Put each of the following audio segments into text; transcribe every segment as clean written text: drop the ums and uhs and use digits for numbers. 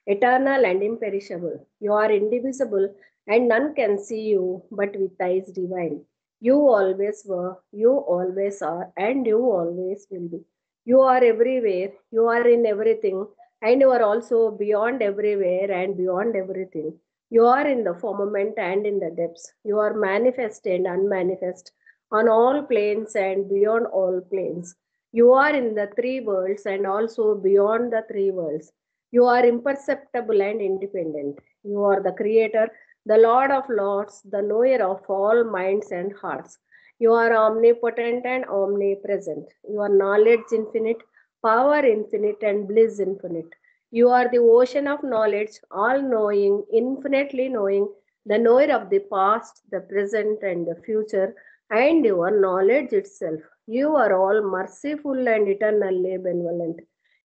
eternal and imperishable. You are indivisible, and none can see you but with eyes divine. You always were, you always are, and you always will be. You are everywhere, you are in everything, and you are also beyond everywhere and beyond everything. You are in the firmament and in the depths. You are manifest and unmanifest on all planes and beyond all planes. You are in the three worlds and also beyond the three worlds. You are imperceptible and independent. You are the creator, the Lord of lords, the knower of all minds and hearts. You are omnipotent and omnipresent. Your knowledge infinite, power infinite, and bliss infinite. You are the ocean of knowledge, all knowing, infinitely knowing, the knower of the past, the present, and the future, and your knowledge itself. You are all merciful and eternally benevolent.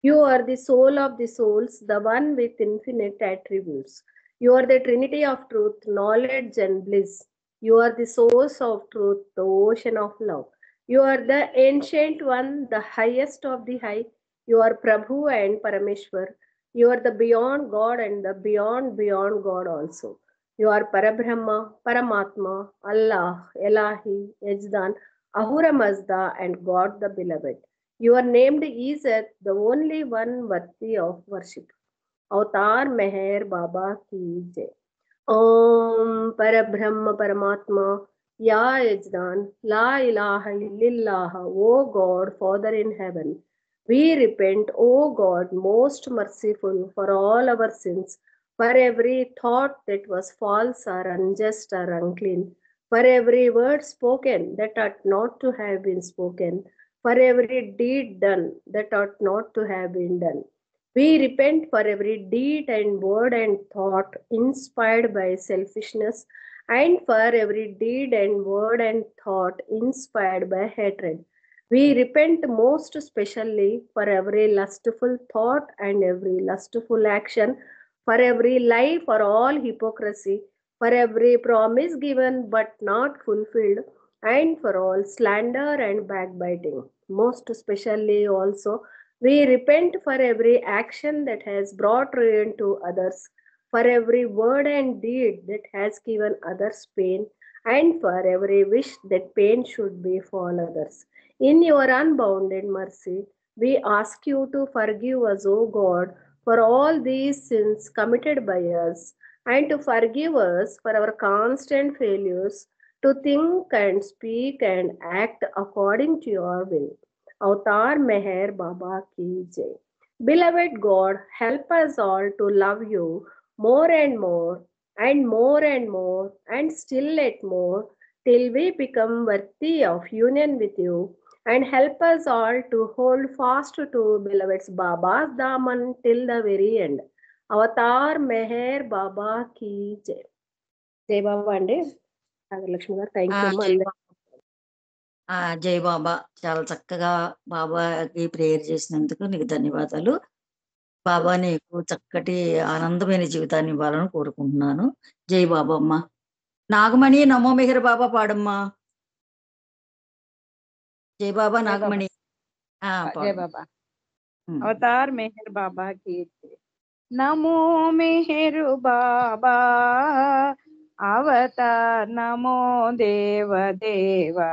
You are the soul of the souls, the one with infinite attributes. You are the trinity of truth, knowledge, and bliss. You are the source of truth, the ocean of love. You are the ancient one, the highest of the high. You are Prabhu and Parameshwar. You are the beyond God and the beyond God also. You are Parabrahma, Paramatma, Allah, Elahi, Yajdan, Ahura Mazda, and God the Beloved. You are named Izat, the only one worthy of worship. अवतार मेहर बाबा की जय. ओम परब्रह्म परमात्मा या यजदान ला इलाहा इल्लल्लाह, O God, Father in heaven, we repent, O God, most merciful, for all our sins, for every thought that was false or unjust or unclean, for every word spoken that ought not to have been spoken, for every deed done that ought not to have been done. We repent for every deed and word and thought inspired by selfishness, and for every deed and word and thought inspired by hatred. We repent most especially for every lustful thought and every lustful action, for every lie, for all hypocrisy, for every promise given but not fulfilled, and for all slander and backbiting. Most especially also, we repent for every action that has brought ruin to others, for every word and deed that has given others pain, and for every wish that pain should befall others. In your unbounded mercy, we ask you to forgive us, O God, for all these sins committed by us, and to forgive us for our constant failures to think and speak and act according to your will. Avatar Meher Baba Ki Jai. Beloved God, help us all to love you more and more and more and more and still yet more till we become worthy of union with you, and help us all to hold fast to beloved's Baba's Daman till the very end. Avatar Meher Baba Ki Jai. Jai Baba and Lakshmi garu, thank you. జై బాబా, చాలా చక్కగా బాబాకి prayer చేసినందుకు నీకు ధన్యవాదాలు. బాబా నీకు చక్కటి ఆనందమైన జీవితాన్ని ఇవ్వాలని కోరుకుంటున్నాను. జై బాబా అమ్మ. నాగమణి నమో మెహర్ బాబా పాడమ్మా. జై బాబా నాగమణి. జై బాబా. అవతార్ మెహర్ బాబా కి నమో మెహర్ బాబా, అవతార్ నమో దేవ దేవా,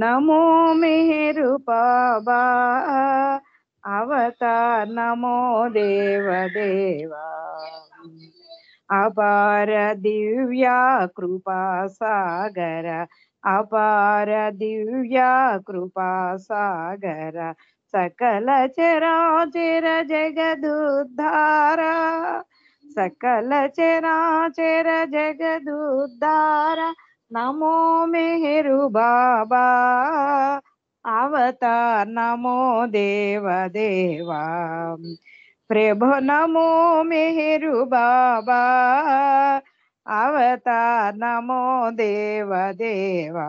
నమో మెహరు బాబా, అవతార్ నమో దేవ దేవా, అపార దివ్య కృపా సాగర, అపార దివ్య కృపా సాగర, సకల చరాచర జగదుద్ధార, సకల చరాచర జగదుద్ధార, నమో మెహరు బాబా, అవతార్ నమో దేవ దేవా, ప్రభు నమో మెహరు బాబా, అవతార్ నమో దేవ దేవా,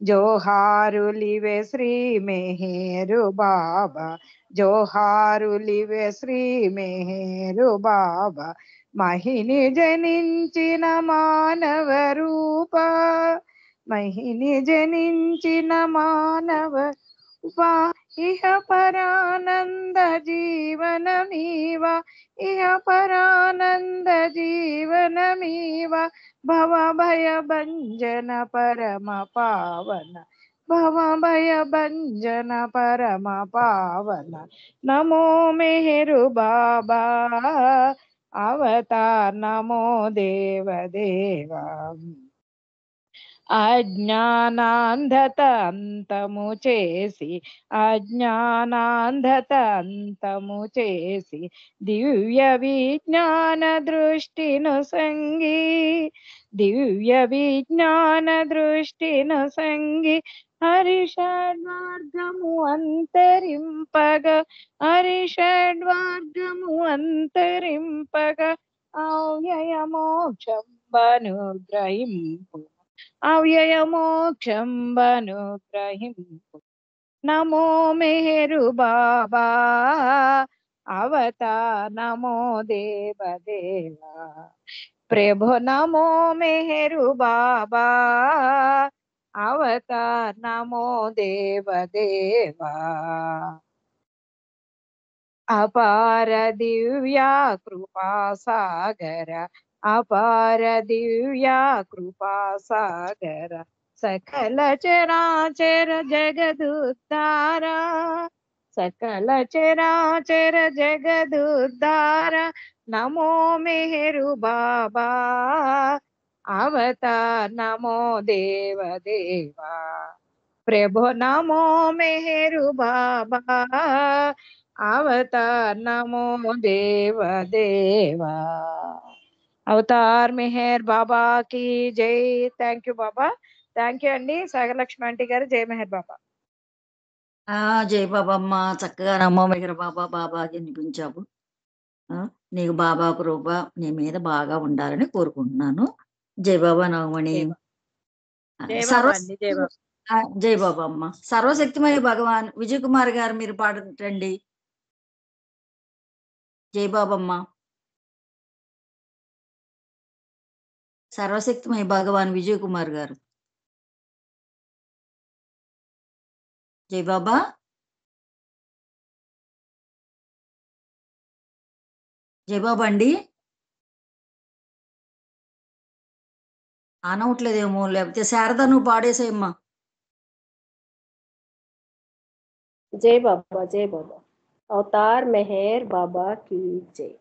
జోహారులివే శ్రీ మెహరు బాబా, జోహారులివే శ్రీ మెహరు బాబా, మహిని జనించిన మానవ రూప, మహిని జనించిన మానవ రూప, ఇహ పరానంద జీవ జీవనమీవ ఇహ పరానంద జీవనమీవ భవ భయ భంజన పరమ పావన భవ భయ భంజన పరమ పావన నమో మెహరు బాబా అవతార్ నమో దేవ దేవా అజ్ఞానాంధత అంతము చేసి అజ్ఞానాంధత అంతము చేసి దివ్య విజ్ఞాన దృష్టిను సంగి దివ్య విజ్ఞాన దృష్టిను సంగి హరిషడ్వర్గము అంతరింపగా హరిషడ్వర్గము అంతరింపగా అవ్యయ మోక్షం బనుగ్రహింపు అవ్యయ మోక్షం బనుగ్రహింపు నమో మెహరు బాబా అవతార్ నమో దేవ దేవా ప్రభు నమో మెహరు బాబా అవతార్ నమో దేవ దేవా అపార దివ్యా కృపా సాగర అపార దివ్యా కృపా సాగర సకల చరాచర జగదుద్ధార సకల చరాచర జగదుద్ధార నమో మెహరు బాబా అవతార్ నమో దేవ దేవా ప్రభు నమో మెహరు బాబా అవతార్ నమో దేవ దేవా అవతార్ మెహర్ బాబా కి జై. Thank you Baba. Thank you అండి సాగరలక్ష్మి ఆంటీ గారు. జై మెహర్ బాబా. జై బాబమ్మ, చక్కగా నమ్మో మెహర్ బాబా బాబాకి వినిపించావు. నీకు బాబా కృప నీ మీద బాగా ఉండాలని కోరుకుంటున్నాను. జై బాబా నవమణి. జై బాబా అండి. జై బాబా. జై బాబమ్మ. సర్వశక్తిమయ భగవాన్ విజయ్ కుమార్ గారు మీరు పాడండి. జై బాబమ్మ. సర్వశక్తిమయ భగవాన్ విజయ్ కుమార్ గారు. జై బాబా. జై బాబా అండి. అనవట్లేదేమో, లేకపోతే శారద నువ్వు పాడేసేయమ్మా. जय बाबा, जय बाबा. अवतार मेहर बाबा की जय.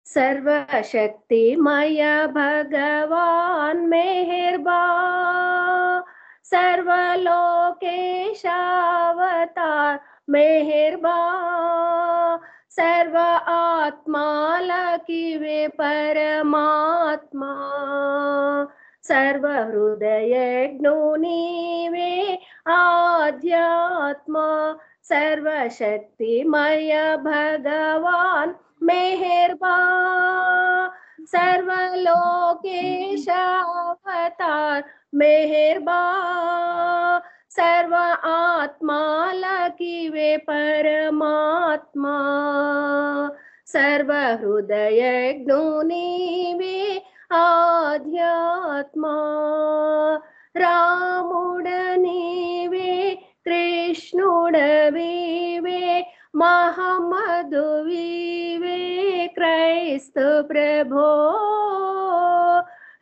सर्वशक्तिमय भगवान मेहरबा सर्वलोकेश अवतार मेहरबा सर्व आत्माल की वे परमात्मा सर्व हृदय वे आध्यात्मा सर्वशक्तिमय भगवान मेहरबा सर्वलोकेश अवतार मेहरबा सर्व आत्माल की वे परमात्मा सर्व हृदय वे आध्यात्मा रामुडनीवे कृष्णुडवीवे महम्मदुवीवे क्రైస్తు ప్రభో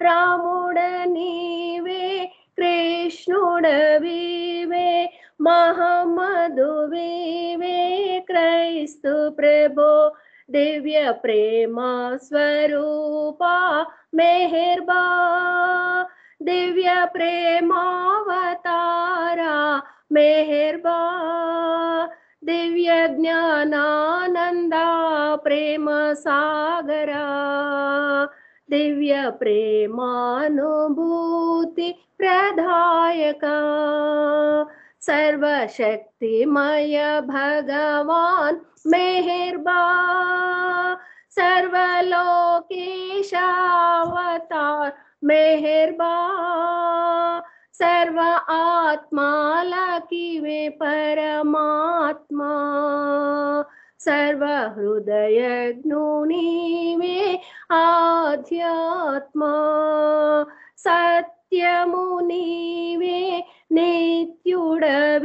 రాముడనీవే కృష్ణుడవీవే మహమ్మదువీవే క్రైస్తు ప్రభో దివ్య ప్రేమ స్వరూప మెహర్బా దివ్య ప్రేమావతారా మెహర్బా दिव्य ज्ञानानंदा प्रेम सागरा दिव्य प्रेमानुभूति प्रदायका सर्वशक्तिमय भगवान मेहरबा सर्वलोकेश अवतार मेहरबा सर्व आत्माल की वे परमात्मा सर्व हृदय वे आध्यात्मा सत्यमुनीवे नित्युडवीवे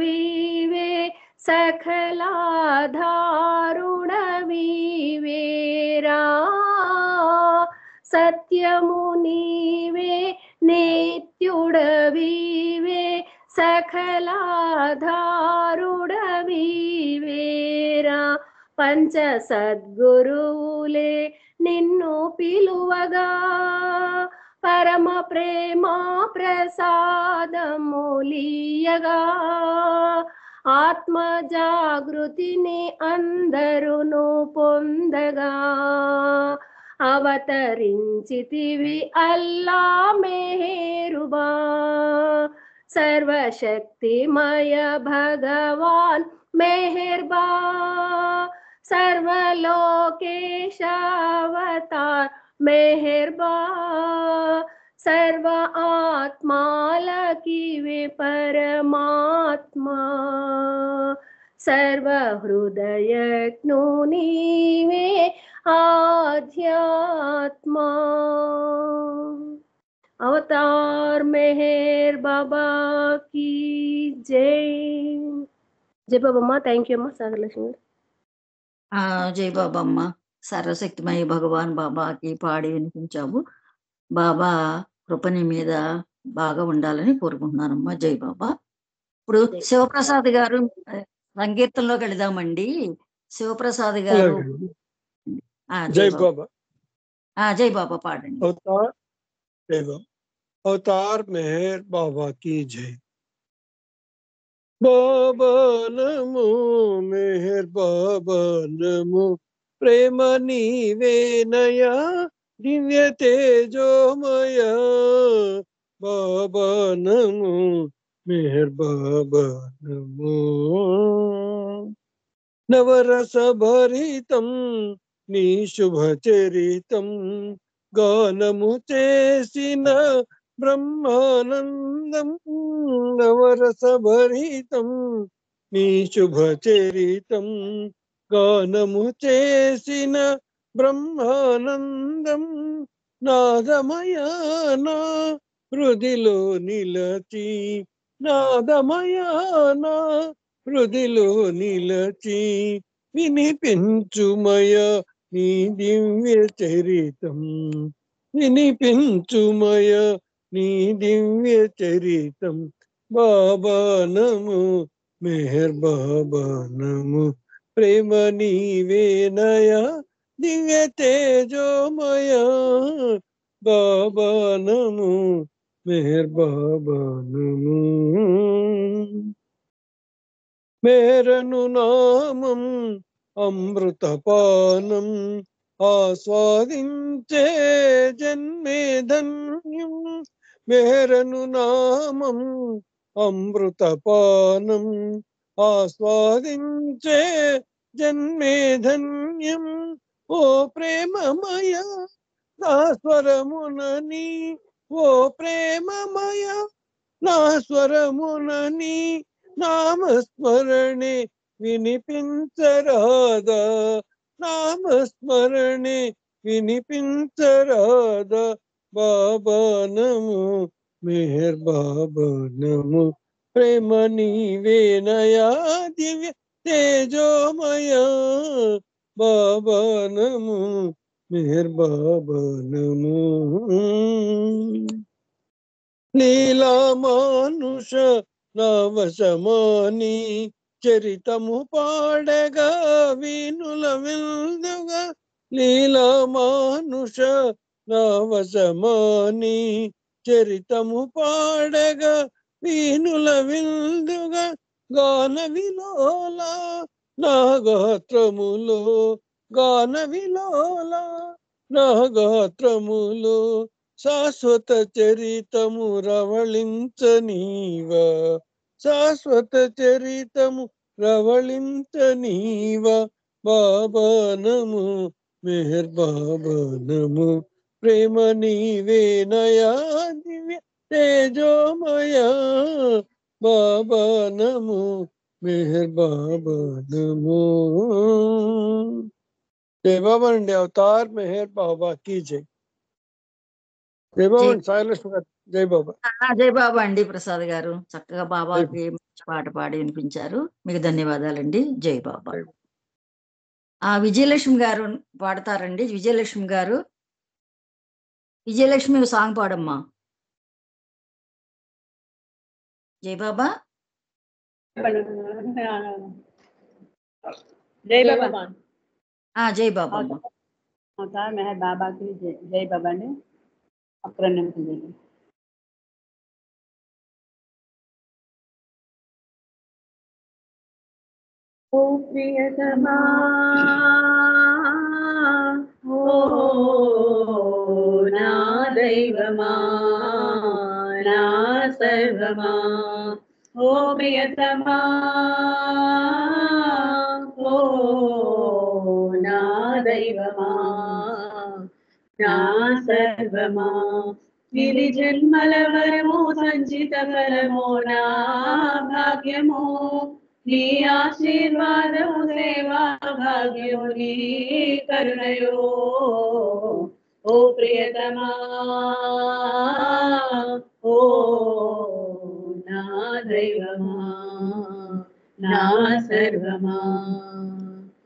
సకలాధారుడవీవేరా సత్యము నీవే నిత్యుడవీవే సకలాధారుడవీవేరా పంచ సద్గురువులే నిన్ను పిలువగా పరమ ప్రేమ ప్రసాదములియగా ఆత్మ జాగృతిని అందరును పొందగా అవతరించితివి అల్లా మెహరుబా సర్వశక్తిమయ భగవాన్ మెహర్బా సర్వలోకేశవతార్ మెహర్బా సర్వ ఆత్మాలకివే పరమాత్మా సర్వ హృదయజ్ఞు నీవే ఆధ్యాత్మా అవతార్ మెహర్ బాబా की జై జై బాబమ్మ. థ్యాంక్ యూ అమ్మ సాగరలక్ష్మి గారు. జై బాబమ్మ. సర్వశక్తిమయ భగవాన్ బాబాకి పాడి వినిపించావు. బాబా కృపని మీద బాగా ఉండాలని కోరుకుంటున్నానమ్మా. జై బాబా. ఇప్పుడు శివప్రసాద్ గారు సంకీర్తనలోకి వెళదామండి. శివప్రసాద్ గారు జై బాబా. జై బాబా పాడండి. అవతార్ మెహర్ బాబా की జై. బాబా నమో మెహర్ బాబా నమో ప్రేమ నీవేనయ దివ్య తేజోమయ బాబా నమో మెహర్ బాబా నమో నవరస భరితం నీ శుభ చరితం గానము చేసిన బ్రహ్మానందం నవరస భరితం నీ శుభ చరితం గానము చేసిన బ్రహ్మానందం నాదమయ నా హృదిలో నిలచి నాదమయ నా హృదిలో నిలచి వినిపించుమయ నీ దివ్య చరితం వినిపించుమయ నీ దివ్య చరితం బాబా నమో మెహర్ బాబా నమో ప్రేమ నీవేనయ దివ్య తేజోమయ బాబా నమో మెహర్ బాబా నమో మేరను నామం అమృతపానం ఆస్వాదించే జన్మే ధన్యం మేరను నామం అమృతపానం ఆస్వాదించే జన్మే ధన్యం ఓ ప్రేమమయ నా స్వరమునని ఓ ప్రేమమయ నా స్వరమునని నామస్మరణే వినిపించరాదా నామస్మరణే వినిపించరాదా బాబా నమో మెహర్ బాబా నమో ప్రేమ నీవేనయా దివ్య తేజోమయ బాబా నమో మెహర్ బాబా నమో లీలా మానుష నవశమాని చరితము పాడగా వీనుల విల్దుగా లీలా మానుష నవశమాని చరితము పాడగా వీనుల విల్దుగా గాన విలోల నా గాత్రములో గాన విలోల నా గాత్రములో శాశ్వత చరితము రవళించనీవా శాశ్వత చరితము రవళించనీవా బాబా నమో మెహర్ బాబా నమో ప్రేమ నీవేనయా దివ్య తేజోమయ బాబా నమో మెహర్ బాబా నమో జై బాబా అండి. అవతార్ మెహర్ బాబా की జై. జై బాబా సాయిలక్ష్మి గారు. జై బాబా. జై బాబా అండి. ప్రసాద్ గారు చక్కగా బాబాకి మంచి పాట పాడి వినిపించారు. మీకు ధన్యవాదాలండి. జై బాబా. విజయలక్ష్మి గారు పాడతారండి. విజయలక్ష్మి గారు, విజయలక్ష్మి సాంగ్ పాడమ్మా. జై బాబా. జై బాబా. జై బాబా అమ్మా. అవతార్ మెహర్ బాబాకి జై బాబా అండి. అప్పుడు నిమిషం ఓ ప్రియతమా ఓ నా దైవమా నా సర్వమా ఓ ప్రియతమా ఓ నా దైవమా నా సర్వమా ఇది జన్మల వరము సంచిత ఫలమో నా భాగ్యమో నీ ఆశీర్వాదము సేవా భాగ్యము నీ కరుణయో ఓ ప్రియతమా ఓ నా దైవమా నా సర్వమా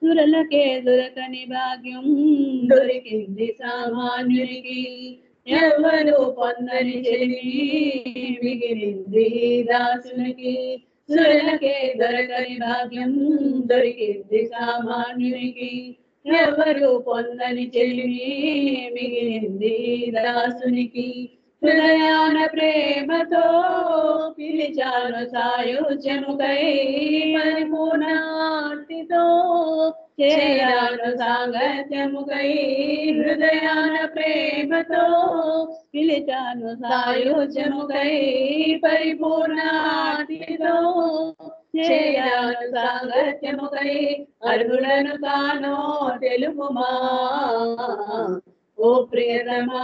సురలకే దొరకని భాగ్యం దొరికింది సామాన్యునికి ఎవరు పొందని చెలి మిగిలింది దాసునికి సురలకే దొరకని భాగ్యం దొరికింది సామాన్యునికి ఎవరు పొందని చెలిమి మిగిలింది దాసునికి హృదయాన ప్రేమతో పిలిచాను సాయుజ్యముకై పరిపూర్ణార్తితో చేరాను సాంగత్యముకై హృదయాన ప్రేమతో పిలిచాను సాయుజ్యముకై పరిపూర్ణార్తితో చేరాను సాంగత్యముకై అర్హులను తానో తెలుపుమా ఓ ప్రియతమా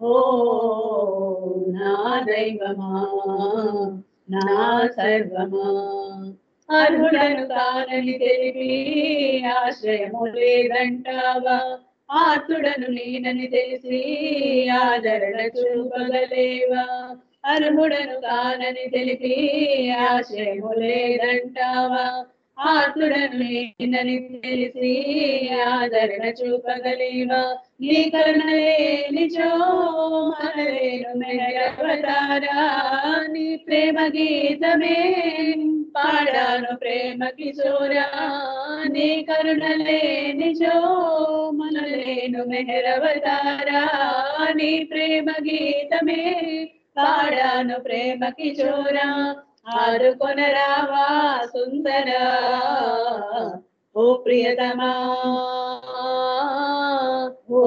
ఓ నా దైవమా నా సర్వమా అర్హుడను కానని తెలిపి ఆశ్రయము లేదంటావా ఆర్తుడను నేనని తెలిసి ఆదరణ చూపగలేవా అర్హుడను కానని తెలిపి ఆశ్రయము లేదంటావా ఆర్తుడను నేనని తెలిసి ఆదరణ చూపగలేవా నీ కరుణ లేనిచో మనలేను మెహరవతారా నీ ప్రేమ గీతమే పాడాను ప్రేమ కిశోరా నీ కరుణ లేనిచో మనలేను మెహరవతారా నీ ప్రేమ గీతమే పాడాను ప్రేమ కిశోరా ఆదుకొనరావా సుందరా ఓ ప్రియతమా ఓ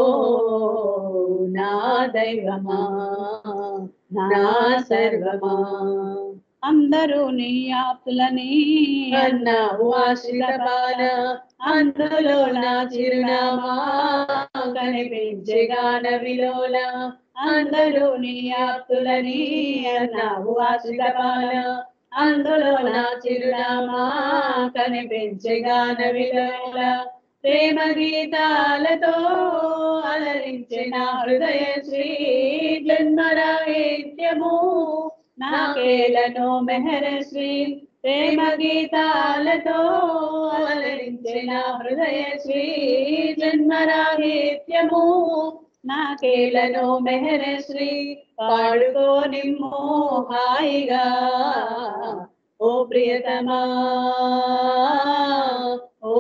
నా దైవమా నా సర్వమా అందరూ నీ ఆప్తులని అన్నావు ఆశ్రిత బాల అందులో నా చిరునామా కనిపించే గాన విలోల అందరూ నీ ఆప్తులని అన్నావు ఆశ్రిత బాల అందులో నా చిరునామా కనిపించే గాన విలోల ప్రేమ గీతాలతో అలరించే నా హృదయ శ్రీ జన్మరాహిత్యము నాకేలను మెహర శ్రీ ప్రేమ గీతాలతో అలరించే నా హృదయ శ్రీ జన్మరాహిత్యము నాకేలను మెహర శ్రీ పాడుకో నిమ్మో హాయిగా ఓ ప్రియతమా ఓ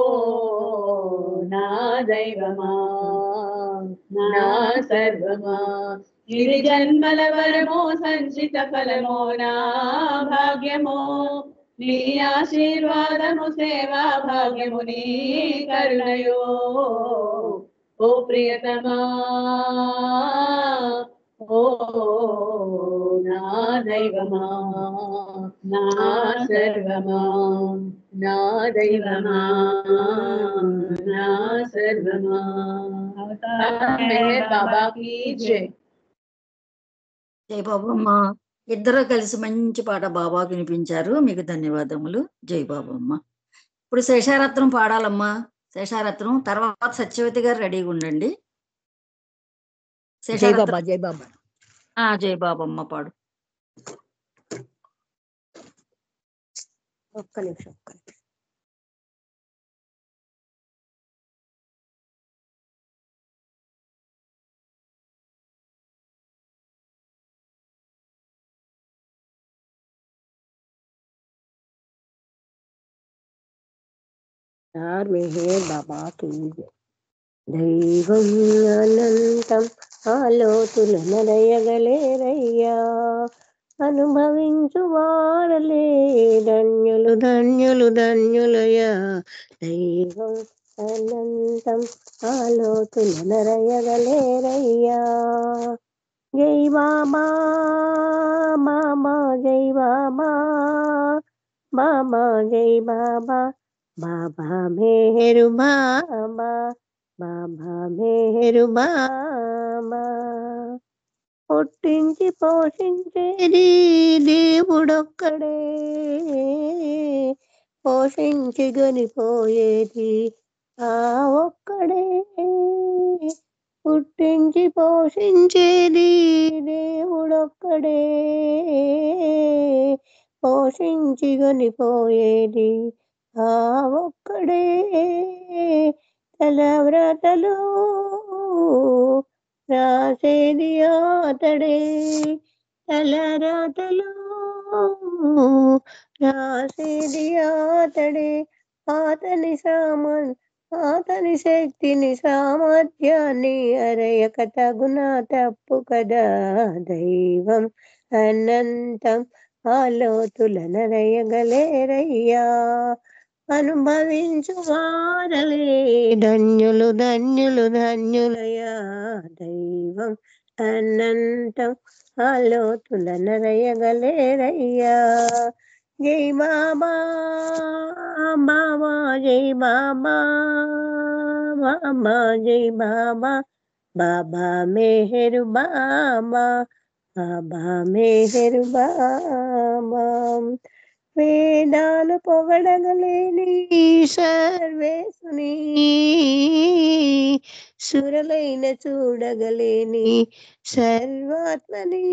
నా దైవమా నా సర్వమా ఇది జన్మల వరమో సంచిత ఫలమో నా భాగ్యమో నీ ఆశీర్వాదము సేవా భాగ్యము నీ కరుణయో ఓ ప్రియతమా ఓ నా దైవమా నా సర్వమా నా దైవమా నా సర్వమా అవతార్ మెహర్ బాబాకి జై. జై బాబమ్మ. ఇద్దరు కలిసి మంచి పాట బాబాకు వినిపించారు. మీకు ధన్యవాదములు. జై బాబమ్మ. ఇప్పుడు శేషారత్నం పాడాలమ్మా. శేషారత్నం తర్వాత సత్యవతి గారు రెడీగా ఉండండి. జై శేషారత్న బాబా జై బాబా జై బాబమ్మ పాడు. ఒక్క నిమిషం. మెహర్ బాబా కీ దైవం అనంతం ఆలోతుల నడయగలేరయ్యా, అనుభవించు వారలే ధన్యులు ధన్యులు ధన్యులయ్యా. దైవం అనంతం ఆలోతుల నడయగలేరయ్యా. జై బాబా బాబా జై బాబా బాబా జై బాబా బాబా మేరు బాబా బాబా మేరు బాబా. పుట్టించి పోషించేది దేవుడొక్కడే, పోషించి గనిపోయేది ఆ ఒక్కడే. పుట్టించి పోషించేది దేవుడొక్కడే, పోషించి గనిపోయేది ఆ ఒక్కడే. తలవ్రతలు రాసేది అతడే, తలరాతలు రాసేది అతడే. అతని శక్తిని సామర్థ్యాన్ని అరయక తగున తప్పు కదా. దైవం అనంతం ఆలోతుల నరయగలేరయ్యా, అనుభవించు వారలే ధన్యులు ధన్యులు ధన్యులయ్యా. దైవం అనంతం ఆలోతుల నరయగలేరయ్యా. జై బాబా బాబా జై బాబా బాబా జై బాబా బాబా మెహరు బాబా బాబా మెహరు బాబా. వేదాలు పొగడగలేని సర్వేసుని, సురలైన చూడగలేని సర్వాత్మని.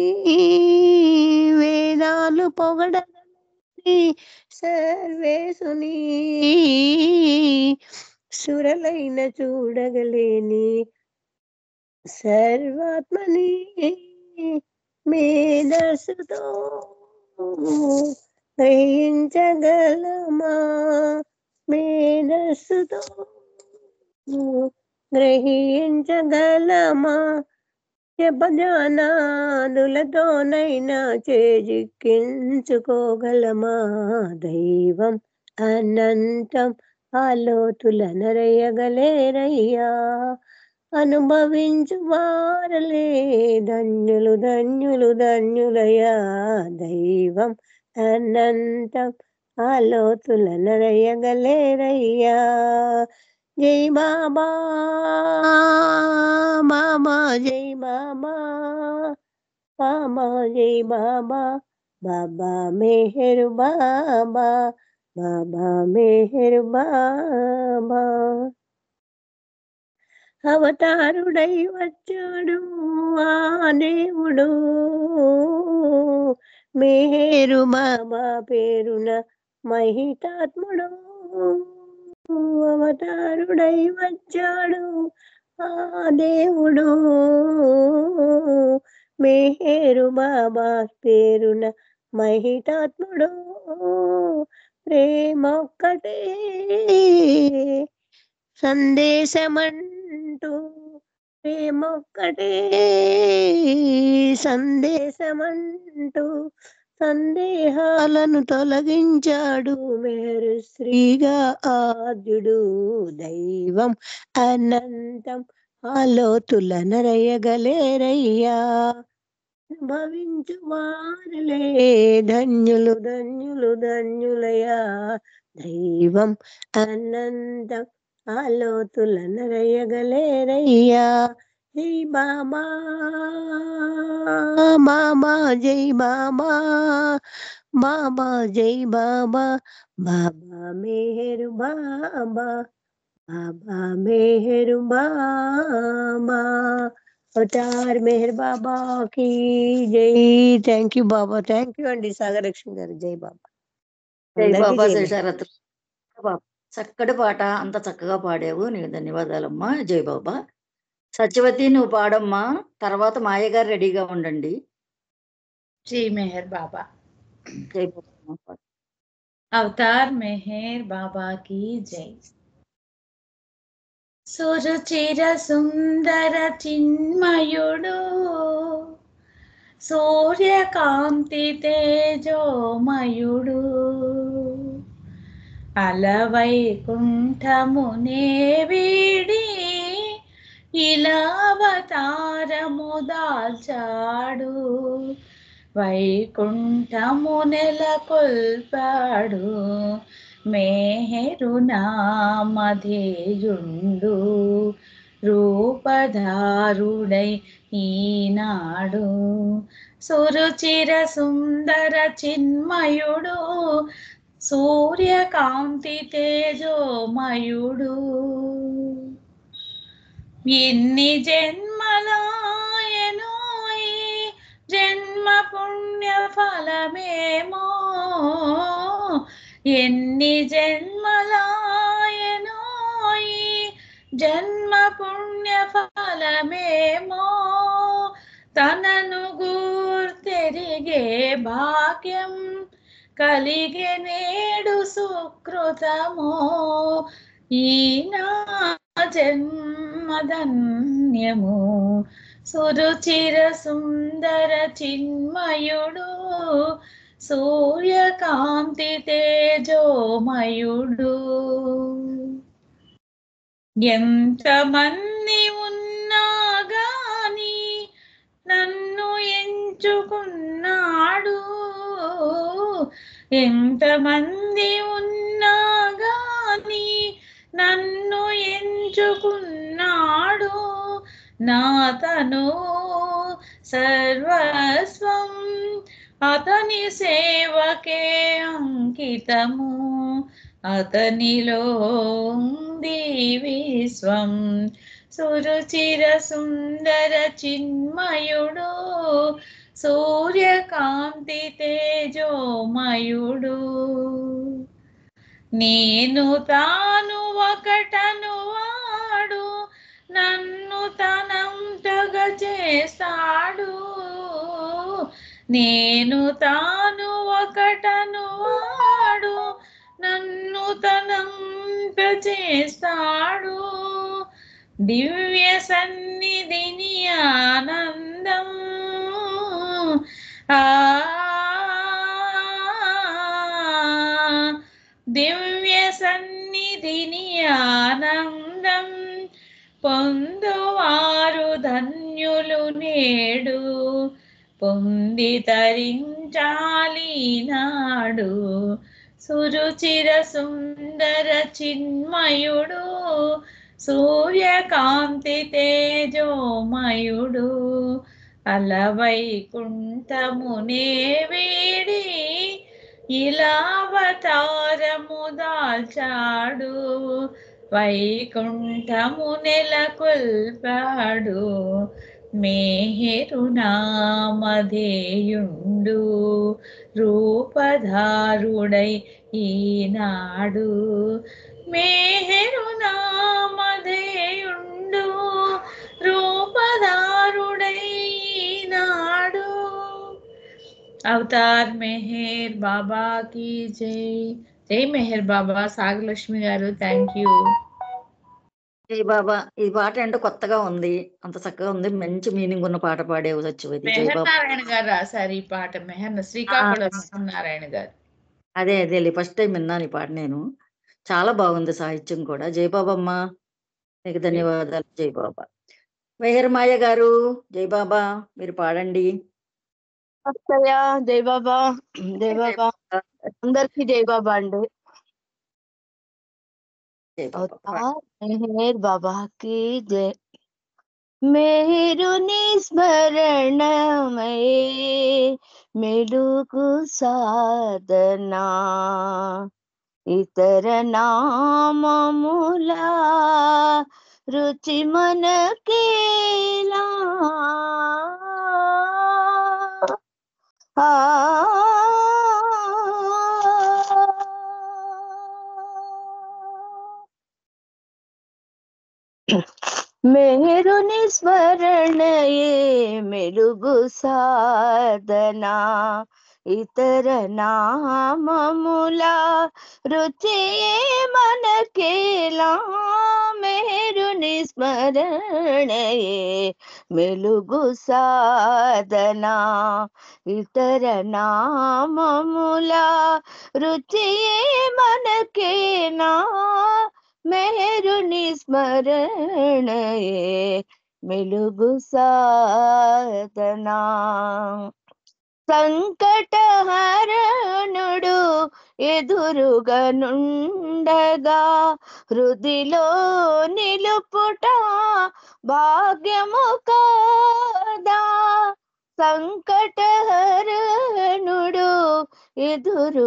వేదాలు పొగడగలేని సర్వేసుని, సురలైన చూడగలేని సర్వాత్మని. మేధస్సుతో గ్రహించగలమా, మేధస్సుతో గ్రహించగలమా. జపధ్యానాదులతోనైనా చేజిక్కించుకోగలమా. దైవం అనంతం ఆలోతుల నరయగలేరయ్యా, అనుభవించు వారలే ధన్యులు ధన్యులు ధన్యులయ్యా. దైవం అనంతం ఆలోతుల నరయగలేరయ్యా. జై బాబా బాబా జై బాబా బాబా జై బాబా బాబా మెహరు బాబా బాబా మెహరు బాబా. అవతారుడై వచ్చాడు ఆ దేవుడు, మేరు బాబా పేరున మహితాత్ముడు. అవతారుడై వచ్చాడు ఆ దేవుడు, మేరు బాబా పేరున మహితాత్ముడు. ప్రేమొక్కటే సందేశమంటూ, ప్రేమొక్కటే సందేశమంటూ సందేహాలను తొలగించాడు మేరు శ్రీగా ఆద్యుడు. దైవం అనంతం ఆలోతుల నరయగలేరయ్యా, భవించు వారలే ధన్యులు ధన్యులు ధన్యులయా. దైవం అనంతం ఆలోతుల నరయగలేరయ్యా. జై బాబా బాబా జై బాబా బాబా జై బాబా బాబా మెహరు బాబా బాబా మెహరు బాబా అవతార్ మెహర్ బాబాకి జై. Thank you Baba, thank you అండి సాగరలక్ష్మి గారు. జై బాబా. జై అందరికీ బాబా జై బాబా. శేషారత్న. బాబా చక్కటి పాట, అంత చక్కగా పాడావు, నీకు ధన్యవాదాలమ్మా. జై బాబా. సత్యవతి నువ్వు పాడమ్మా, తర్వాత మాయ గారు రెడీగా ఉండండి. జై మెహర్ బాబా. జై బాబా. అవతార్ మెహర్ బాబా की जय. సురుచిర సుందర చిన్మయుడు, సూర్యకాంతి తేజోమయుడు, అలవైకుంఠమునే వీడి ఇలా అవతారము దాల్చాడు, వైకుంఠము నెలకొల్పాడు, మేహరు నామధేయుండు, రూపధారుడై ఈనాడు. సురుచిర సుందర చిన్మయుడు, సూర్యకాంతి తేజోమయుడు, ఎన్ని జన్మలాయనో ఈ జన్మ పుణ్య ఫలమేమో, ఎన్ని జన్మలాయనో ఈ జన్మ పుణ్య ఫలమేమో, తనను గుర్తెరిగే భాగ్యం కలిగే నేడు సుకృతమో, ఈనా జన్మధన్యము. సురుచిర సుందర చిన్మయుడు, సూర్యకాంతి తేజోమయుడు. ఎంతమంది ఉన్నా గాని నన్ను ఎంచుకున్నాడు, ఎంతమంది ఉన్నా గాని నన్ను ఎంచుకున్నాడు, నా తను సర్వస్వం అతని సేవకే అంకితము, అతనిలో ఉంది విశ్వం. సురుచిర సుందర చిన్మయుడు, సూర్యకాంతి తేజోమయుడు, నేను తాను ఒకటను వాడు నన్ను తనంతగా చేస్తాడు, నేను తాను ఒకటను వాడు నన్ను తనంత చేస్తాడు, దివ్య సన్నిధిని ఆనందం దివ్య సన్నిధిని ఆనందం పొందువారు ధన్యులు నేడు, పొంది తరించాలి నాడు. సురుచిర సుందర చిన్మయుడు, సూర్యకాంతి తేజోమయుడు, అలవైకుంఠమునే వీడి ఇలా అవతారము దాల్చాడు, వైకుంఠము నెలకొల్పాడు, మేహరు నామధేయుండు, రూపధారుడై ఈనాడు. మేహరు నామధేయుండు, రూపధారుడై ఈనాడు. అవతార్ మెహర్ బాబా की జై. జై మెహర్ బాబా. సాగలక్ష్మి గారు, థ్యాంక్ యూ. జై బాబా. ఈ పాట అంటే కొత్తగా ఉంది, అంత చక్కగా ఉంది, మంచి మీనింగ్ ఉన్న పాట పాడేవు సత్యవతి. జై మెహర్ బాబా. నారాయణ గారు రాశారు ఈ పాట. శ్రీకాకుళం నారాయణ గారు. అదే ఫస్ట్ టైం విన్నాను ఈ పాట నేను. చాలా బాగుంది సాహిత్యం కూడా. జై బాబమ్మ, మీకు ధన్యవాదాలు. జై బాబా. మెహర్ మాయ గారు, జై బాబా, మీరు పాడండి. జై బాబా. జై బాబా అందరికి జై బాబా అండి. మెహర్ బాబాకి జై. మేరుని స్మరణమై మెలుగు సాధనా, ఇతర నామములా రుచి మనకేలా ఆ మేరుని స్మరణయే మెలుగు సాధనా ఇతర నామముల రుచియే మనకేలా మేరుని స్మరణయే మెలుగు సాధనా ఇతర నామముల రుచియే మనకేలా మేరుని స్మరణయే మెలుగు సాధనా సంకటహరణుడు ఎదురుగనుండగా హృదిలో నిలుపుట భాగ్యము కాదా సంకటహరణుడు ఎదురుగనుండగా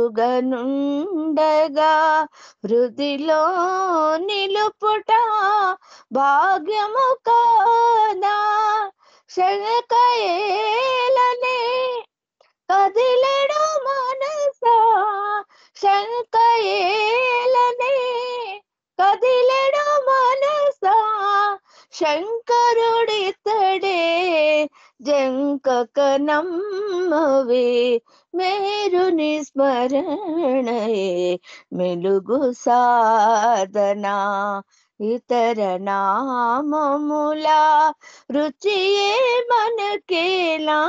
హృదిలో నిలుపుట భాగ్యము కాదా శంకయేలనే కదిలెడు మనసా శంకయేలనే కదిలెడు మనసా శంకరుడితడే జంకక నమ్మవే మేరుని స్మరణయే మెలుగు సాధనా ఇతర నామముల రుచియే మనకేలా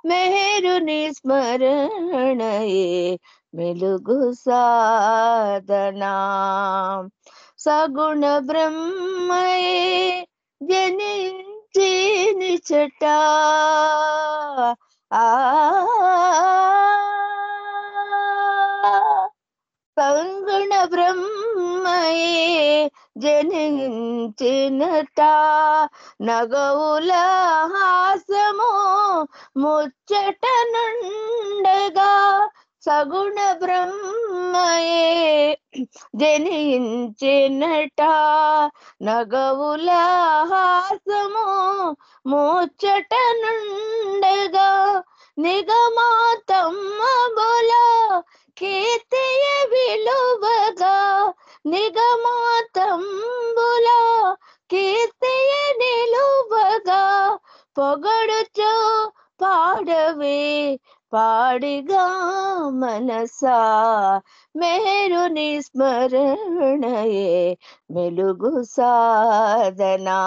మేరుని స్మరణయే మెలుగు సాధనా సగుణ బ్రహ్మయే జనించి నిచట సంగుణ బ్రహ్మయే జనించినట నగవుల హాసము ముచ్చట నుండగా సగుణ బ్రహ్మయే జనించినట నగవుల హాసము ముచ్చట నుండగా నిగమాతమ్మ బోల కీర్తియ విలువగా నిగమాతంబుల కీర్తియ నిలువగా పొగడుచు పాడవే పాడిగా మనసా మేరుని స్మరణయే మెలుగు సాధనా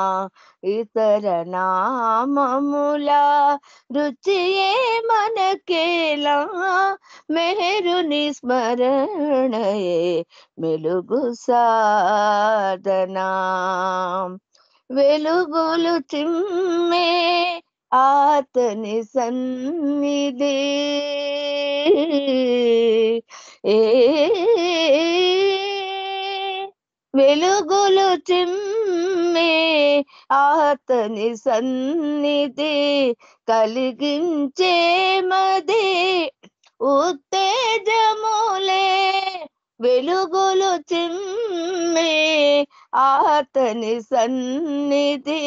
ఇతర నామముల రుచియే మనకేలా మేరుని స్మరణయే మెలుగు సాధనా వెలుగులు చిమ్మే ఆతని సన్నిధి వెలుగులు చిమ్మే ఆతని సన్నిధి కలిగించే మది ఉత్తేజములే వెలుగులు చిమ్మే ఆతని సన్నిధి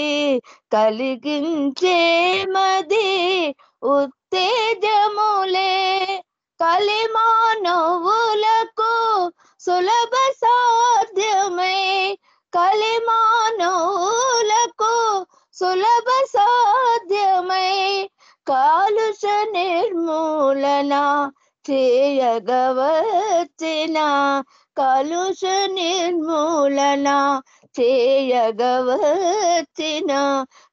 కలిగించే మది ఉత్తేజములే కలిమానవులకు సులభ సాధ్యమై కలిమానవులకు సులభ సాధ్యమై కాలుష నిర్మూలన చేయగవచ్చిన కాలుష నిర్మూలన చేయగవచ్చిన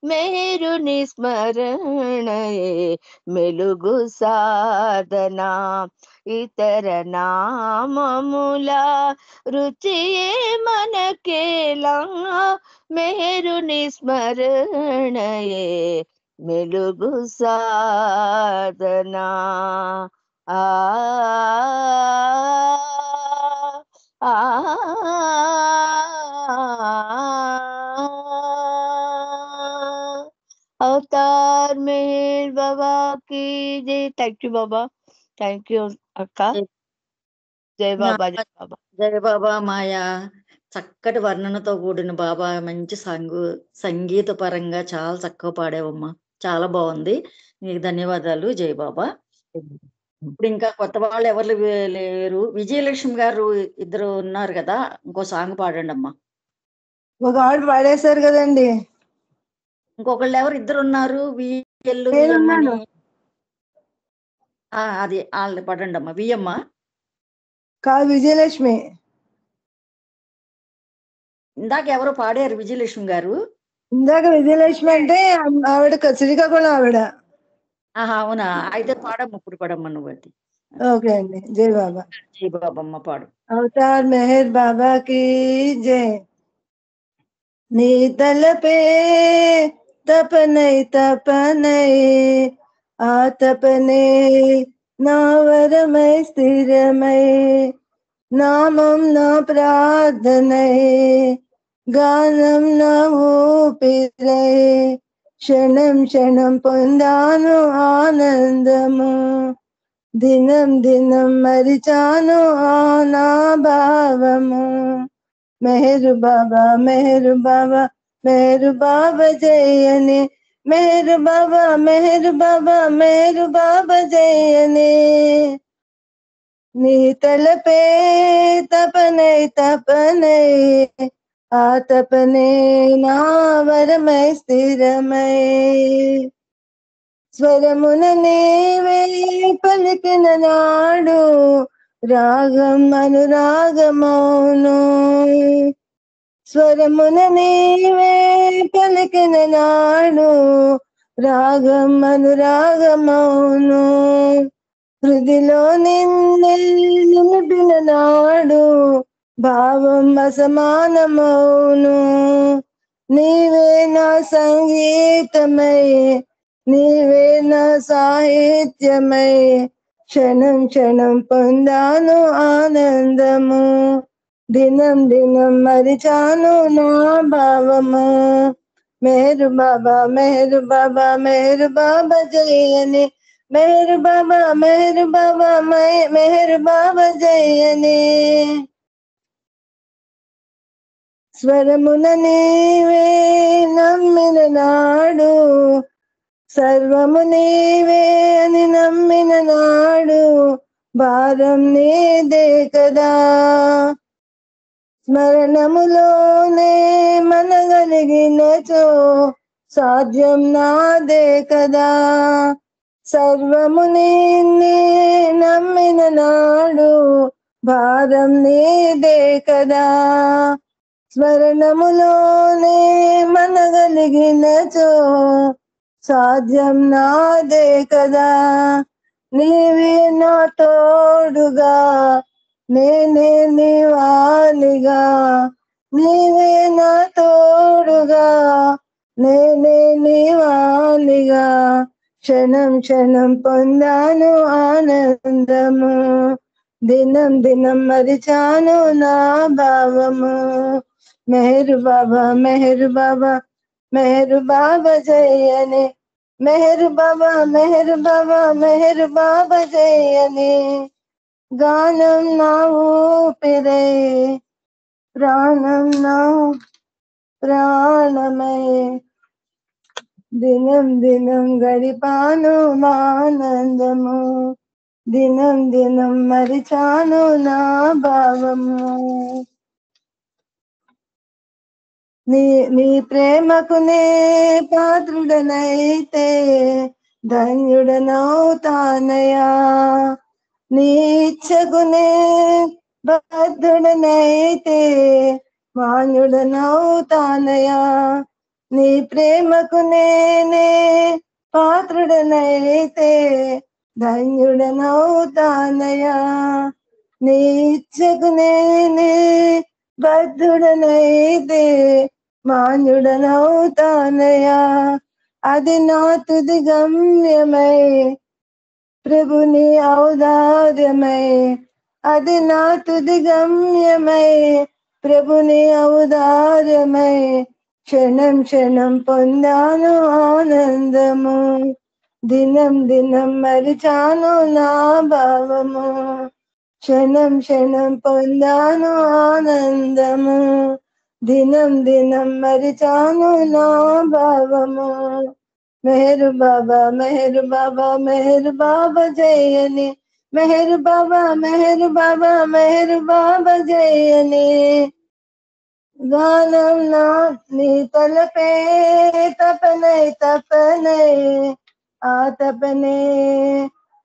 మేరుని స్మరణయే మెలుగు సాధనా ఇతర నామముల రుచియే మనకేలా మేరుని స్మరణయే మెలుగు సాధనా ఆ ఆ అవతార్ మెహర్ బాబా की जय thank you Baba thank you अक्का जय बाबा जय बाबा జయ బాబా మాయా చక్కటి వర్ణనతో కూడిన బాబా మంచి సంగీత పరంగా చాలా చక్కగా పాడావమ్మా. చాలా బాగుంది. నీకు ధన్యవాదాలు జై బాబా. ఇప్పుడు ఇంకా కొత్త వాళ్ళు ఎవరు లేరు. విజయలక్ష్మి గారు ఇద్దరు ఉన్నారు కదా, ఇంకో సాంగ్ పాడండి అమ్మా. ఒక ఆవిడ పాడేశారు కదండి. ఇంకొకళ్ళు ఎవరు ఇద్దరు ఉన్నారు, విఎల్ నేనున్నాను. అది వాళ్ళని పాడండి అమ్మా. వియమ్మ కాదు, విజయలక్ష్మి. ఇందాక ఎవరో పాడారు విజయలక్ష్మి గారు. ఇందాక విజయలక్ష్మి అంటే ఆవిడ శ్రీకాకుళం ఆవిడ. అవునా, అయితే పాడమ్మ, ఇప్పుడు పాడమ్మ నువ్వు. అది ఓకే అండి. జై బాబా. జై బాబమ్మ పాడు. అవతార్ మెహర్ బాబా की जय. నీ తలపే తపనై తపనై ఆ తపనే నా వరమై స్థిరమై నామం నా ప్రార్థనై గానం నా ఊపిరై క్షణం క్షణం పొందాను ఆనందము దినం దినం మరిచాను నా భావము మెహరు బాబా మెహరు బాబా మెహరు బాబా జయని మెహరు బాబా మెహరు బాబా మెహరు బాబా జయని నీ తలపే తపనై తపనై ఆ తపనే నా వరమై స్థిరమై స్వరమున నీవే పలికిన నాడు రాగం అనురాగమౌను స్వరమున నీవే పలికిన నాడు రాగం అనురాగమౌను హృదిలో నిన్నే నిలిపిన నాడు భావం అసమానమౌను నీవే నా సంగీతమై నీవే నా సాహిత్యమై క్షణం క్షణం పొందాను ఆనందము దినం దినం మరిచాను నా భావము మెహరు బాబా మెహరు బాబా మెహరు బాబా జయని మెహరు బాబా మెహరు బాబా మెహరు బాబా జయని స్వరమున నీవే నమ్మిన నాడు సర్వము నీవే అని నమ్మిన నాడు భారం నీదే కదా స్మరణములోనే మనగలిగినచో సాధ్యం నాదే కదా సర్వము నిన్నే నమ్మిన నాడు భారం నీదే కదా స్మరణములోనే మనగలిగినచో సాధ్యం నాదే కదా నీవే నా తోడుగా నేనే నీవానిగా నీవే నా తోడుగా నేనే నీవానిగా క్షణం క్షణం పొందాను ఆనందము దినం దినం మరిచాను నా భావము మెహరు బాబా మెహరు బాబా మెహరు బాబా జయని మెహరు బాబా మెహరు బాబా మెహరు బాబా జయని గానం నా ఊపిరై ప్రాణం నా ప్రాణమై దినం దినం గడిపాను ఆనందము దినం దినం మరిచాను నా భావము నీ ప్రేమకు నే పాత్రుడనైతే ధన్యుడనవుతానయా నీ ఇచ్చకునే బద్ధుడనైతే మాన్యుడనవుతానయా నీ ప్రేమకు నేనే పాత్రుడనైతే ధన్యుడనవుతానయా నీ ఇచ్చకు నేనే బద్ధుడనైతే మాన్యుడనవుతానయా అది నా తుది గమ్యమై ప్రభుని ఔదార్యమై అది నా తుది గమ్యమై ప్రభుని ఔదార్యమై క్షణం క్షణం పొందాను ఆనందము దినం దినం మరిచాను నా భావము క్షణం క్షణం పొందాను ఆనందము దినం దినం మరిచాను నా భావము. మెహరు బాబా మెహరు బాబా మెహరు బాబా జయని, మెహరు బాబా మెహరు బాబా మెహరు బాబా జయని. గానం నా నీ తలపే తపనై తపనై, ఆ తపనే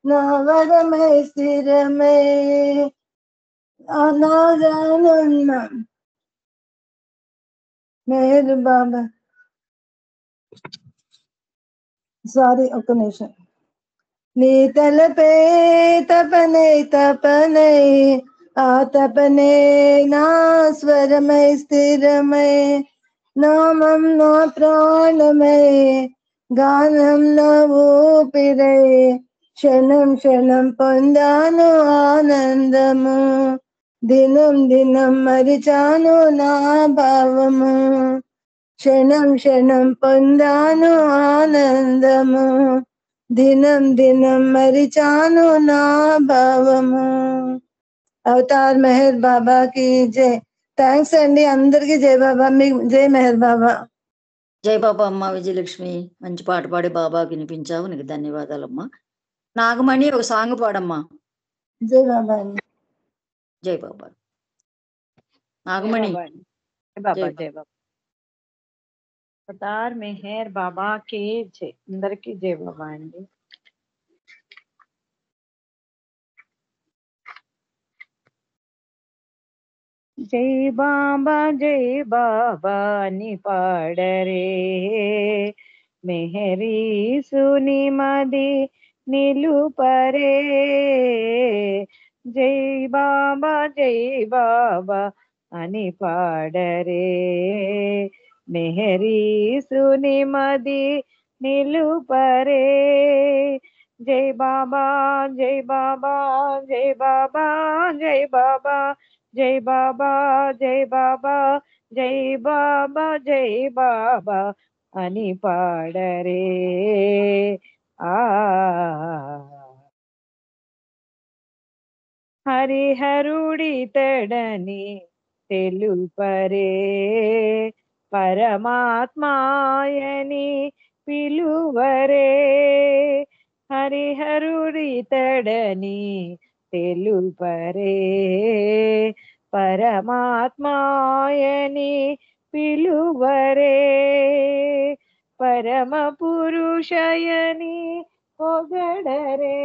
నా వరమై స్థిరమై. నా గానం నా మెహరు బాబా, సారీ ఒక్క నిమిషం. నీ తలపే తపనై తపనై, ఆ తపనే నా స్వరమై స్థిరమై. నామం నా ప్రాణమై, గానం నా ఊపిరై, క్షణం క్షణం పొందాను ఆనందము. దినం దినం మరిచాను నా భావము, క్షణం క్షణం పొందాను ఆనందము. దినం దినం మరిచాను నా భావము. అవతార్ మెహర్ బాబాకి జై. థ్యాంక్స్ అండి అందరికి. జై బాబా. మీకు జై మెహర్ బాబా. జై బాబా అమ్మ విజయలక్ష్మి, మంచి పాట పాడి బాబాకి వినిపించావు, నీకు ధన్యవాదాలమ్మా. నాగమణి ఒక సాంగ్ పాడమ్మా. జై బాబా అండి. జై బాబా. నాగమణి. జై బాబా జై బాబా. అవతార్ మెహర్ బాబాకి జై. అందరికి జై బాబా అండి. జై బాబా అని పాడరే, మెహరీ సుని మది నిలుపరే. జై బాబా అని పాడరే, మెహరీ సుని మది నిలుపరే. జై బాబా జై బాబా జై బాబా జై బాబా, జై బాబా జై బాబా జై బాబా జై బాబా అని పాడరే. హరిహరుడితడని తెలుపరే, పరమాత్మాయని పిలువరే. హరిహరుడితడని తెలుపరే, పరమాత్మాయని పిలువరే. పరమ పురుషయని పొగడరే,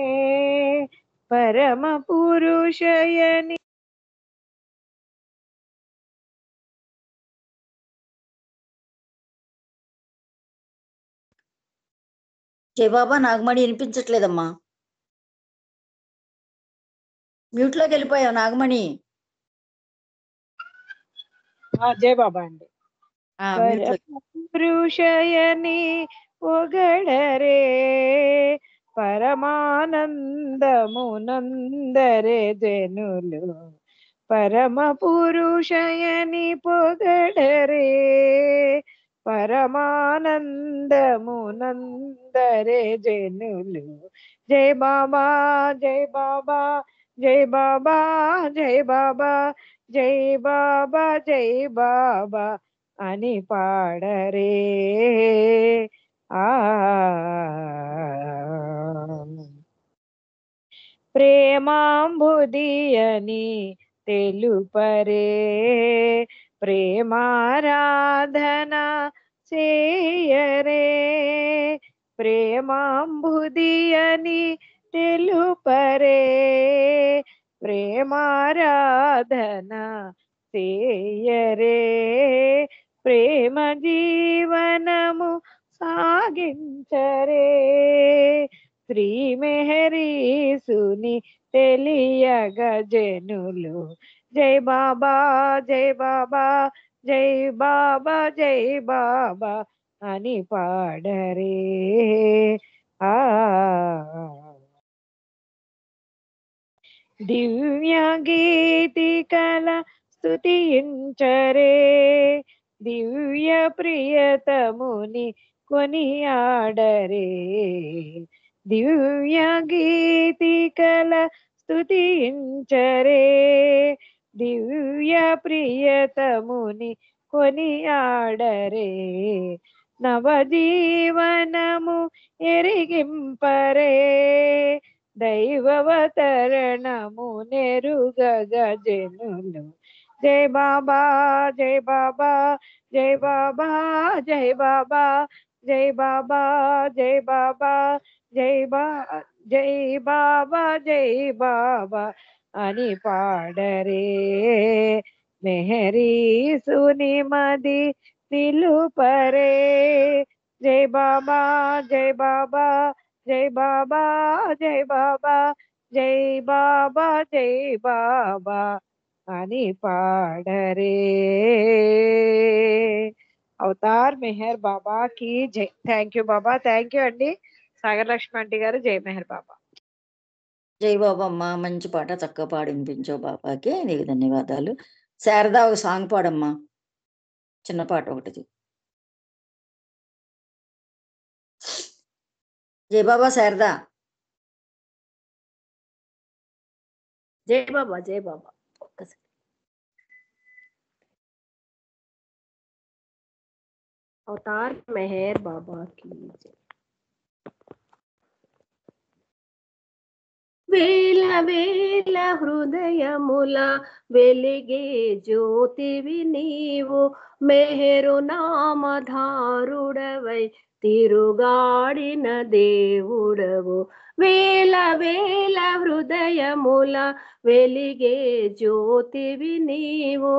పరమ పురుషయని. జై బాబా. నాగమణి వినిపించట్లేదమ్మా, మ్యూట్ లోకి వెళ్ళిపోయావు నాగమణి. జై బాబా అండి. పురుషయని పొగడరే, పరమానందమునందరే జనులు. పరమ పురుషయని పొగడరే, పరమానందమునందరే జనులు. జై బాబా జై బాబా జై బాబా జై బాబా, జై బాబా జై బాబా అని పాడరే. ప్రేమాంబుదియని తెలుపరే, ప్రేమారాధన చేయరే. ప్రేమాంబుదియని తెలుపరే, ప్రేమారాధన చేయరే. ప్రేమ జీవనము సాగించరే, శ్రీ మెహరీసుని తెలియగ జనులు. జై బాబా జై బాబా జై బాబా జై బాబా అని పాడరే. దివ్య గీతికల స్తుతించరే, దివ్య ప్రియతముని కొనియాడరే. దివ్య గీతికల స్తుతించరే, దివ్య ప్రియతముని కొనియాడరే నవజీవనము ఎరిగింపరే దైవవతరణము నెరుగగ జనులు జై బాబా జై బాబా జై బాబా జై బాబా జై బాబా జై బాబా జై బాబా జై బాబా అని పాడరే మెహరీ సుని మది నిలుపరే జై బాబా జై బాబా జై బాబా జై బాబా జై బాబా జై బాబా అని పాడరే అవతార్ మెహర్ బాబా కి జై. Thank you Baba. Thank you అండి సాగరలక్ష్మి ఆంటీ గారు. జై మెహర్ బాబా. జై బాబమ్మ, మంచి పాట చక్కగా పాడి వినిపించావు బాబాకి, నీకు ధన్యవాదాలు. శారదా ఒక సాంగ్ పాడమ్మా, చిన్న పాట ఒకటి. జై బాబా శారదా. జై బాబా జై బాబా. ఒక్కసారి అవతార్ మెహర్ బాబా కి జై. వేల వేల హృదయముల వెలిగే జ్యోతివి నీవు, మెహరు నామధారుడవై తిరుగాడిన దేవుడవు. వేల వేల హృదయముల వెలిగే జ్యోతివి నీవు,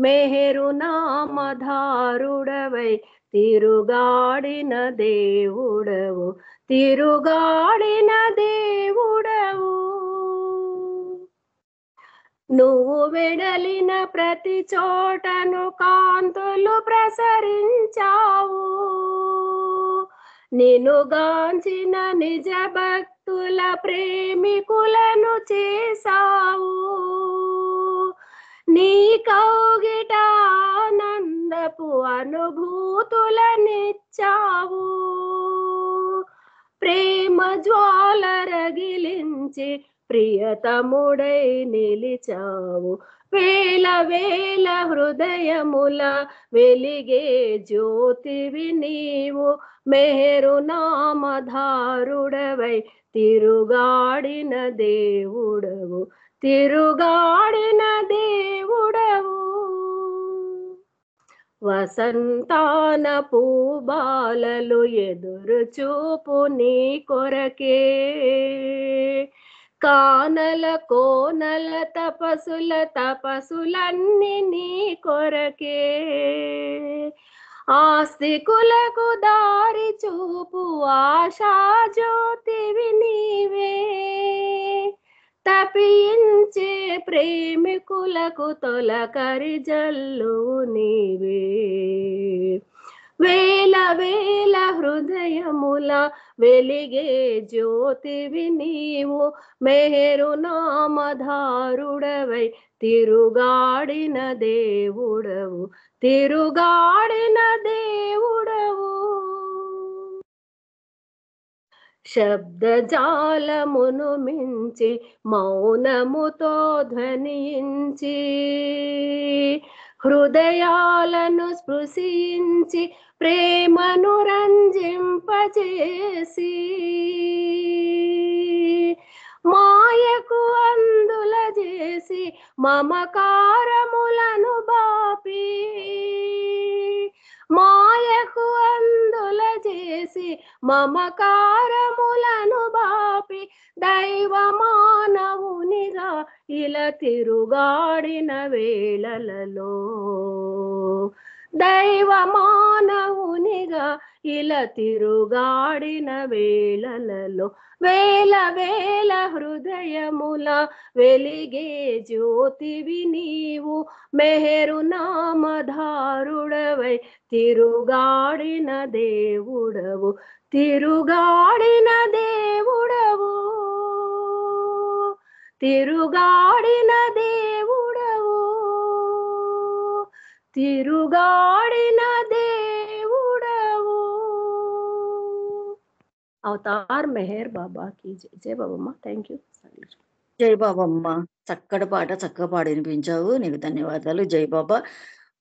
మెహరు నామధారుడవై తిరుగాడిన దేవుడవు. తిరుగాడిన దేవుడవు. నువ్వు వెడలిన ప్రతి చోటను కాంతులు ప్రసరించావు, నిన్ను గాంచిన నిజ భక్తుల ప్రేమికులను చేశావు. నీ కౌగిట ఆనందపు అనుభూతులనిచ్చావు, ప్రేమ జ్వాల రగిలించి ప్రియతముడై నిలిచావు. వేల వేల హృదయముల వెలిగే జ్యోతివి నీవు, మెహరు నామధారుడవై తిరుగాడిన దేవుడవు. తిరుగాడిన దేవుడవు. వసంతాన పూబాలలు ఎదురు చూపు నీ కొరకే, కానల కోనల తపసులన్నీ నీ కొరకే. ఆస్తికులకు దారి చూపు ఆశా జ్యోతివి నీవే, తపించే ప్రేమికులకు తొలకరి జల్లు నీవే. వేల వేల హృదయముల వెలిగే జ్యోతివి నీవు, మెహరు నామధారుడవై తిరుగాడిన దేవుడవు. తిరుగాడిన దేవుడవు. శబ్దజాలమును మించి మౌనముతో ధ్వనించి, హృదయాలను స్పృశించి ప్రేమను రంజింపచేసి, మాయకు అందుల చేసి మమకారములను బాపి, మాయకు అందుల చేసి మమకారములను బాపి, దైవ మానవునిగా ఇలా తిరుగాడిన వేళలలో, దైవ మానవునిగా ఇలా తిరుగాడిన వేళలలో. వేల వేల హృదయముల వెలిగే జ్యోతివి నీవు, మెహరు నామధారుడవై తిరుగాడిన దేవుడవు. తిరుగాడిన దేవుడవు. తిరుగాడిన దేవుడవు. తిరుగాడిన దేవుడవు. అవతార్ మెహర్ బాబా కి జై. జై బాబమ్మ. Thank you. జై బాబమ్మ, చక్కటి పాట చక్కగా పాడి వినిపించావు, నీకు ధన్యవాదాలు. జై బాబా.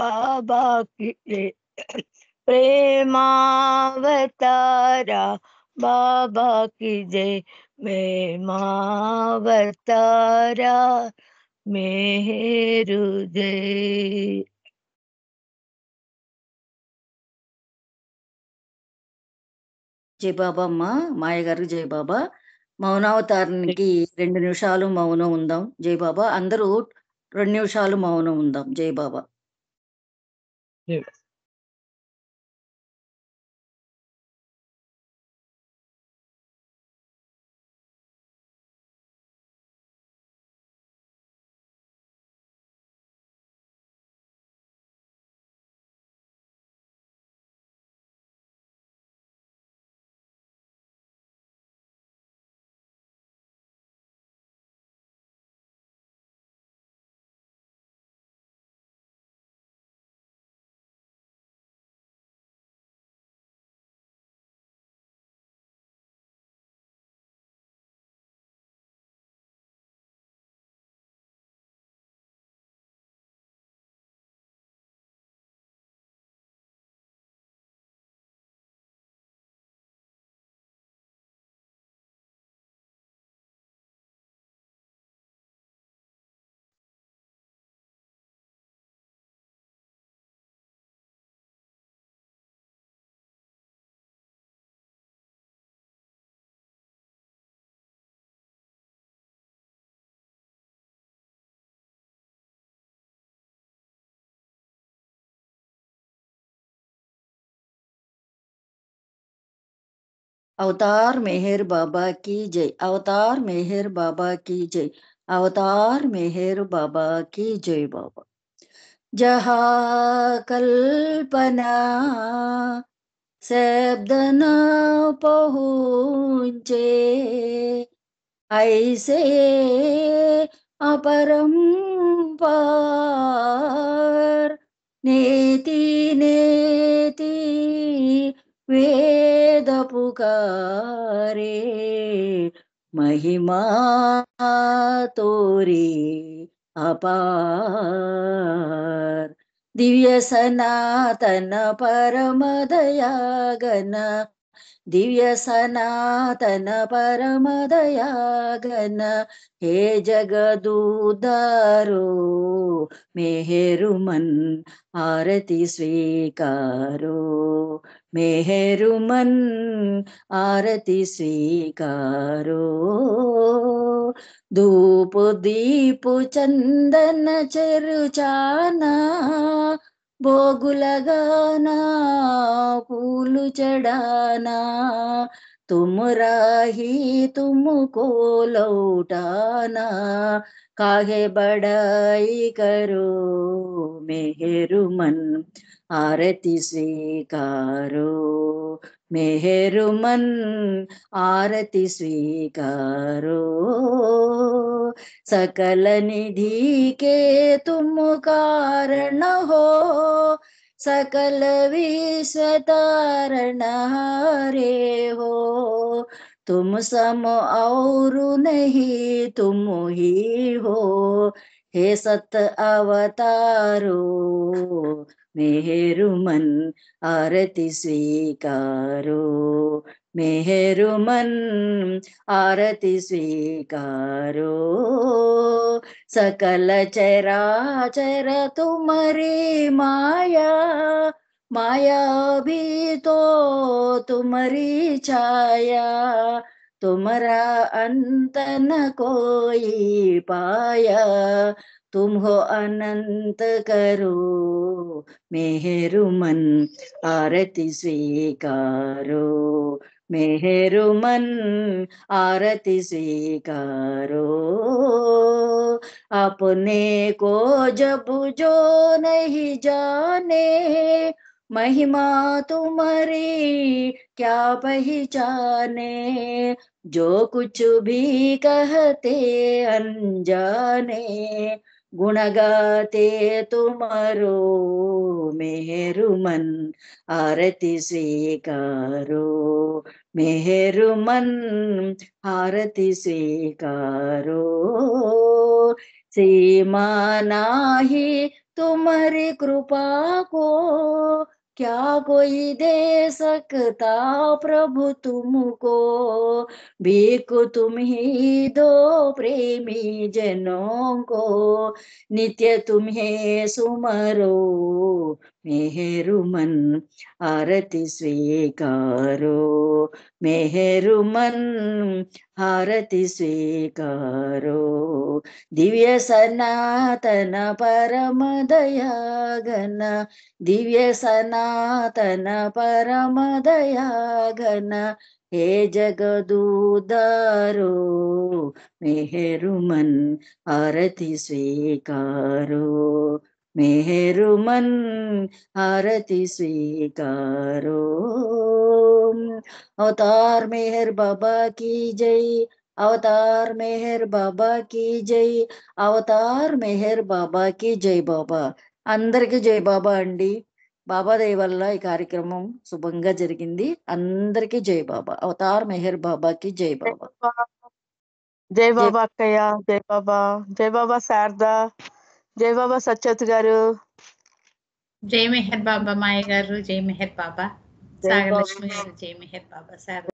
बाबा की जय। प्रेमावतारा बाबा की जय। प्रेमावतारा मेरु जय। జై బాబా అమ్మ, మాయ గారు జై బాబా. మౌనావతారానికి 2 నిమిషాలు మౌనం ఉందాం. జై బాబా. అందరూ 2 నిమిషాలు మౌనం ఉందాం. జై బాబా. अवतार मेहर बाबा की जय। अवतार मेहर बाबा की जय। अवतार मेहर बाबा की जय बाबा। जहाँ कल्पना शब्द न पहुँचे, ऐसे अपरंपार नेति नेति वेद पुकारे, महिमा तोरी अपार। दिव्य सनातन परम दयागन, दिव्य सनातन परम दयागन, हे जगदुद्धारो मेहरुमन आरती स्वीकारो। मेहरुमन आरती स्वीकारो। धूप दीप चंदन चरुचाना, भोग लगाना फूल चढ़ाना, तुम राही तुमको लौटाना, काहे बड़ाई करो मेहरुमन आरती स्वीकारो। मेहरुमन आरती स्वीकारो। सकल निधि के तुम कारण हो, सकल विश्व तारणहारे हो, तुम सम और नहीं तुम ही हो, हे सत अवतारो मेहरुमन आरती स्वीकारो। मेहरुमन आरती स्वीकारो। सकल चराचर तुम्हारी माया, माया भी तो तुम्हारी छाया, तुम्हारा अंत न कोई पाया, तुम हो अनंत करो मेहरुमन आरती स्वीकारो। मेहरुमन आरती स्वीकारो। अपने को जब जो नहीं जाने, महिमा तुम्हारी क्या पहचाने, जो कुछ भी कहते अनजाने, गुण गाते तुम्हारो मेहरुमन आरती स्वीकारो। मेहरुमन आरती स्वीकारो। सीमा नाही तुम्हारी कृपा को क्या कोई दे सकता प्रभु तुमको, भीख तुम ही दो प्रेमी जनों को, नित्य तुम्हें सुमरो मेहरुमन आरती स्वीकारो, मेहरुमन आरती स्वीकारो, दिव्य सनातन परम दयाघन, दिव्य सनातन परम दयाघन, हे जगदुद्धारो मेहरुमन आरती स्वीकारो, मेहरुमन आरती स्वीकारो। अवतार मेहर बाबा की जय, అవతార్ మెహర్ బాబాకి జై, అవతార్ మెహర్ బాబాకి జై బాబా. అందరికి జై బాబా అండి. బాబా దయ వల్ల ఈ కార్యక్రమం శుభంగా జరిగింది. అందరికి జై బాబా. అవతార్ మెహర్ బాబాకి జై బాబా. జై బాబా అక్కయ్య, జై బాబా, జై బాబా శారదా, జై బాబా సత్యత్ గారు, జై మెహర్ బాబా మాయ గారు, జై మెహర్ బాబా జై సాగరలక్ష్మి బాబా. గారు, జై మెహర్ బాబా సార్.